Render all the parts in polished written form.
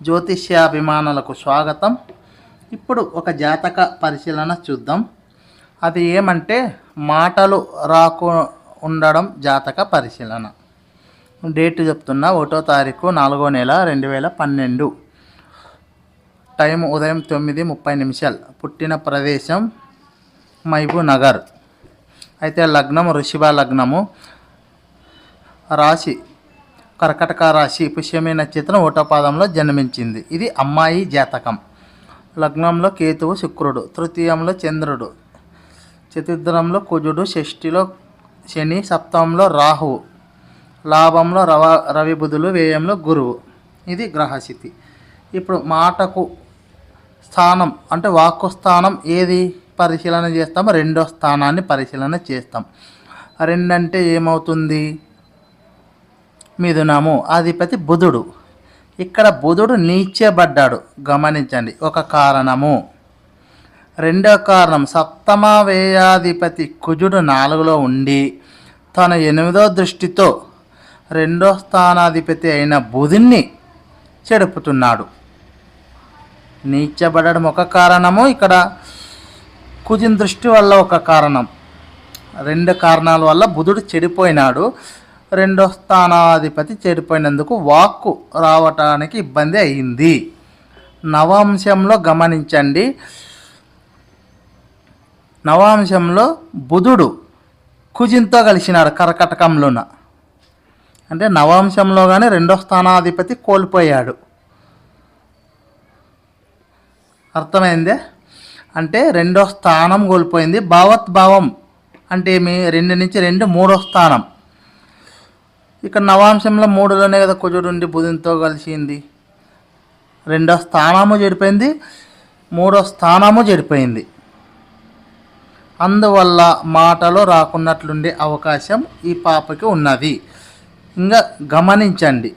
జ్యోతిష్యాభిమానులకు స్వాగతం. ఇప్పుడు ఒక జాతక పరిశీలన చూద్దాం. అది ఏమంటే మాటలు రాకు ఉండడం జాతక పరిశీలన. డేట్ చెప్తున్నా, 1వ తారీఖు 4వ నెల 2012. టైం ఉదయం 9:30. పుట్టిన ప్రదేశం మహబూబ్ నగర్. అయితే లగ్నం వృషభ లగ్నము, రాశి కర్కటక రాశి, పుష్యమి నక్షత్రం 1వ పాదంలో జన్మించింది. ఇది అమ్మాయి జాతకం. లగ్నంలో కేతువు శుక్రుడు, తృతీయంలో చంద్రుడు, చతుర్థంలో కుజుడు, షష్ఠిలో శని, సప్తమంలో రాహువు, లాభంలో రవి బుధులు, వ్యయంలో గురువు. ఇది గ్రహస్థితి. ఇప్పుడు మాటకు స్థానం అంటే వాక్కు స్థానం ఏది పరిశీలన చేస్తాం? 2వ స్థానాన్ని పరిశీలన చేస్తాం. 2 అంటే ఏమవుతుంది? మిథునము, అధిపతి బుధుడు. ఇక్కడ బుధుడు నీచబడ్డాడు, గమనించండి. ఒక కారణము. 2వ కారణం, సప్తమ వ్యయాధిపతి కుజుడు 4లో ఉండి తన 8వ దృష్టితో 2వ స్థానాధిపతి అయిన బుధుణ్ణి చెడుపుతున్నాడు. నీచబడడం ఒక కారణము, ఇక్కడ కుజుని దృష్టి వల్ల ఒక కారణం. 2 కారణాల వల్ల బుధుడు చెడిపోయినాడు. 2వ స్థానాధిపతి చెడిపోయినందుకు వాక్కు రావటానికి ఇబ్బంది అయింది. నవాంశంలో గమనించండి, నవాంశంలో బుధుడు కుజునితో కలిసినాడు కర్కటకంలోన. అంటే నవాంశంలో కానీ 2వ స్థానాధిపతి కోల్పోయాడు. అర్థమైందే? అంటే 2వ స్థానం కోల్పోయింది. భావోద్భావం అంటే ఏమి? 2 నుంచి 2 3వ స్థానం. ఇక్కడ నవాంశంలో 3లోనే కదా కుజుడు ఉండి బుధునితో కలిసింది. 2వ స్థానము చెడిపోయింది, 3వ స్థానము చెడిపోయింది. అందువల్ల మాటలో రాకున్నట్లుండే అవకాశం ఈ పాపకి ఉన్నది. ఇంకా గమనించండి.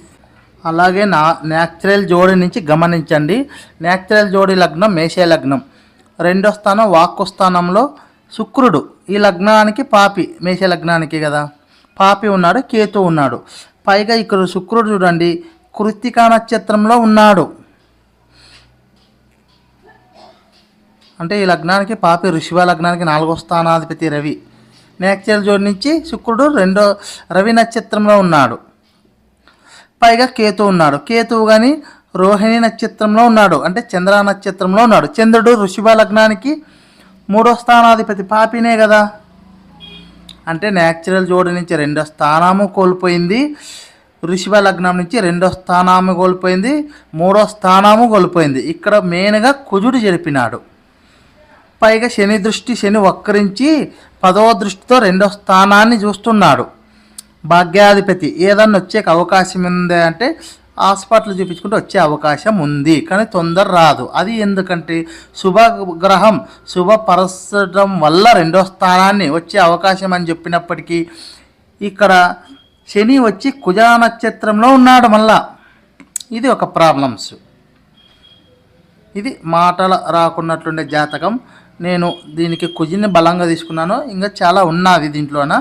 అలాగే న్యాచురల్ జోడి నుంచి గమనించండి. న్యాచురల్ జోడి లగ్నం మేష లగ్నం, 2వ స్థానం వాక్కు స్థానంలో శుక్రుడు. ఈ లగ్నానికి పాపి, మేష లగ్నానికి కదా పాపి ఉన్నాడు, కేతు ఉన్నాడు. పైగా ఇక్కడ శుక్రుడు చూడండి కృత్తికా నక్షత్రంలో ఉన్నాడు. అంటే ఈ లగ్నానికి పాపి, వృషభ లగ్నానికి 4వ స్థానాధిపతి రవి. న్యాచురల్ జోడి నుంచి శుక్రుడు రవి నక్షత్రంలో ఉన్నాడు. పైగా కేతు ఉన్నాడు. కేతువు కానీ రోహిణి నక్షత్రంలో ఉన్నాడు, అంటే చంద్ర నక్షత్రంలో ఉన్నాడు. చంద్రుడు వృషభ లగ్నానికి 3వ స్థానాధిపతి పాపినే కదా. అంటే న్యాచురల్ జోడి నుంచి 2వ స్థానము కోల్పోయింది, వృషభ లగ్నం నుంచి 2వ స్థానము కోల్పోయింది, 3వ స్థానము కోల్పోయింది. ఇక్కడ మెయిన్గా కుజుడు జరిపినాడు. పైగా శని దృష్టి, శని వక్రించి 10వ దృష్టితో 2వ స్థానాన్ని చూస్తున్నాడు. భాగ్యాధిపతి. ఏదన్నా వచ్చే అవకాశం ఉంది అంటే హాస్పిటల్ చూపించుకుంటే వచ్చే అవకాశం ఉంది, కానీ తొందర రాదు. అది ఎందుకంటే శుభగ్రహం శుభపరచడం వల్ల 2వ స్థానాన్ని వచ్చే అవకాశం అని చెప్పినప్పటికీ ఇక్కడ శని వచ్చి కుజ నక్షత్రంలో ఉన్నాడు మళ్ళా. ఇది ఒక ప్రాబ్లమ్స్. ఇది మాటల రాకున్నట్లుండే జాతకం. నేను దీనికి కుజిని బలంగా తీసుకున్నాను. ఇంకా చాలా ఉన్నది దీంట్లోన.